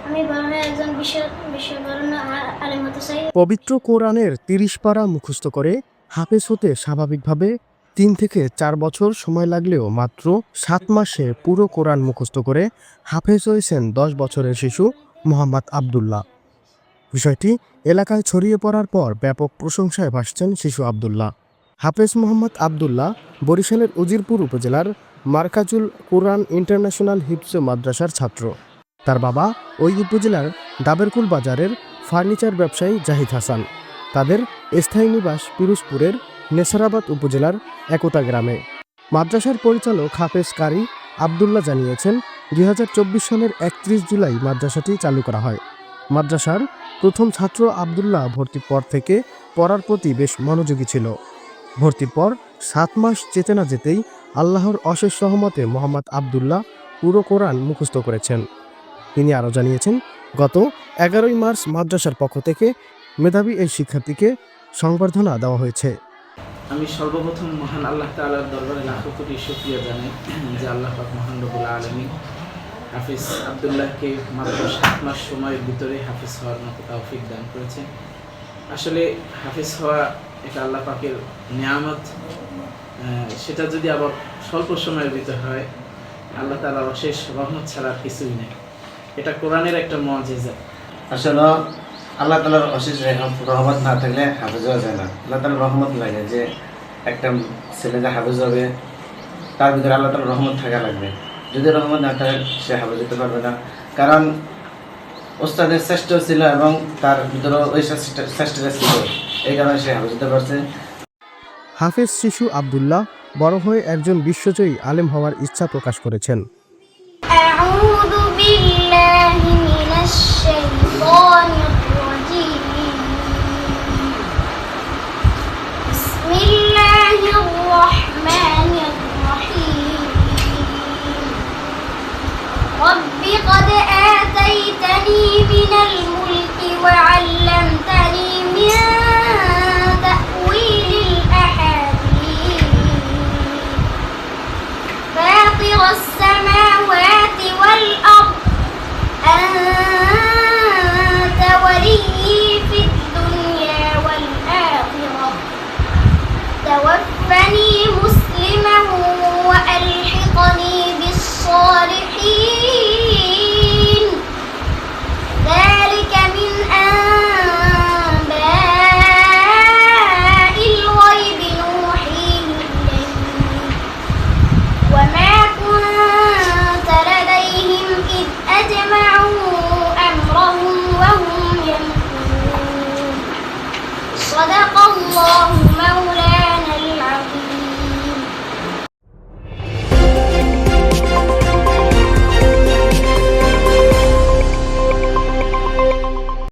আমি বড় হয়ে একজন বিশ্ববরণ্য আলেম হতে চাই। পবিত্র কোরআনের ৩০ পারা মুখস্থ করে হাফেজ হতে স্বাভাবিকভাবে ৩ থেকে ৪ বছর সময় লাগলেও মাত্র ৭ মাসে পুরো কোরআন মুখস্থ করে হাফেজ হয়েছেন ১০ বছরের শিশু মোহাম্মদ আবদুল্লাহ। বিষয়টি এলাকায় ছড়িয়ে পড়ার পর ব্যাপক প্রশংসায় ভাসছেন শিশু আবদুল্লাহ। হাফেজ মোহাম্মদ আবদুল্লাহ বরিশালের উজিরপুর উপজেলার মার্কাজুল কুরআন ইন্টারন্যাশনাল হিফজ মাদ্রাসার ছাত্র। তার বাবা ওই উপজেলার দাবেরকুল বাজারের ফার্নিচার ব্যবসায়ী জাহিদ হাসান। তাদের স্থায়ী নিবাস পিরোজপুরের নেসারাবাদ উপজেলার একতা গ্রামে। মাদ্রাসার পরিচালক হাফেজ কারি আবদুল্লাহ জানিয়েছেন, ২০২৪ সালের ৩১ জুলাই মাদ্রাসাটি চালু করা হয়। মাদ্রাসার প্রথম ছাত্র আবদুল্লাহ ভর্তির পর থেকে পড়ার প্রতি বেশ মনোযোগী ছিল। ভর্তির পর ৭ মাস যেতে না যেতেই আল্লাহর অশেষ রহমতে মোহাম্মদ আবদুল্লাহ পুরো কোরআন মুখস্থ করেছেন। তিনি আরও জানিয়েছেন, গত ১১ই মার্চ মাদ্রাসার পক্ষ থেকে মেধাবী এই শিক্ষার্থীকে সংবর্ধনা দেওয়া হয়েছে। আমি সর্বপ্রথম মহান আল্লাহ তাআলার দরবারে লাখো কোটি শুকরিয়া জানাই যে আল্লাহ পাক মহান রব্বুল আলামিন হাফিজ আবদুল্লাহকে মাত্র ৭ মাস সময়ের ভিতরে হাফিজ হওয়ার মতো তৌফিক দান করেছেন। আসলে হাফিজ হওয়া এটা আল্লাহ পাকের নিয়ামত, সেটা যদি আবার স্বল্প সময়ের ভিতরে হয় আল্লাহ তাআলার অশেষ রহমত ছাড়া কিছুই নেই। এটা কোরআনের একটা মুআজিজা। আসলে আল্লাহ তাআলার অশেষ রহমত না থাকলে হাফেজ হওয়া যায় না। আল্লাহ তাআলার রহমত লাগে যে একটা ছেলে যে হাফেজ হবে তার ভিতরে আল্লাহ তাআলার রহমত থাকা লাগবে। যদি রহমত না থাকে সে হাফেজ হতে পারবে না, কারণ ওস্তাদের শ্রেষ্ঠ ছিল এবং তার ভিতরে ওই শ্রেষ্ঠতা ছিল, এই কারণে সে হাফেজ হতে পারছে। হাফেজ শিশু আবদুল্লাহ বড় হয়ে একজন বিশ্বজয়ী আলেম হওয়ার ইচ্ছা প্রকাশ করেছেন।